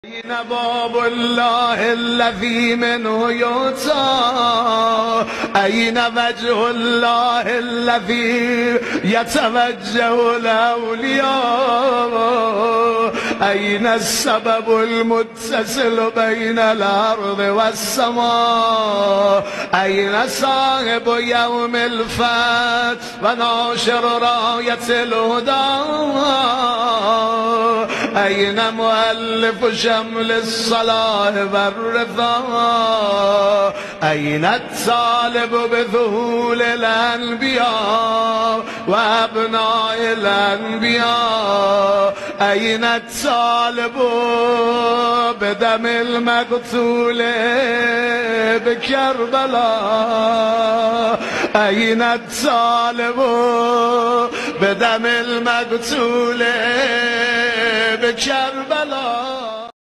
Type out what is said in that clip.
أين باب الله الذي منه يؤتى؟ أين وجه الله الذي يتوجه الأولياء؟ أين السبب المتصل بين الأرض والسماء؟ أين صاحب يوم الفتح وناشر راية الهدى؟ أين مؤلف شمل الصلاح والرضا؟ أين الطالب بذهول الأنبياء وأبناء الأنبياء؟ أين الطالب بدم المقتول بكربلاء؟ أين الطالب بدم المقتول بكربلاء؟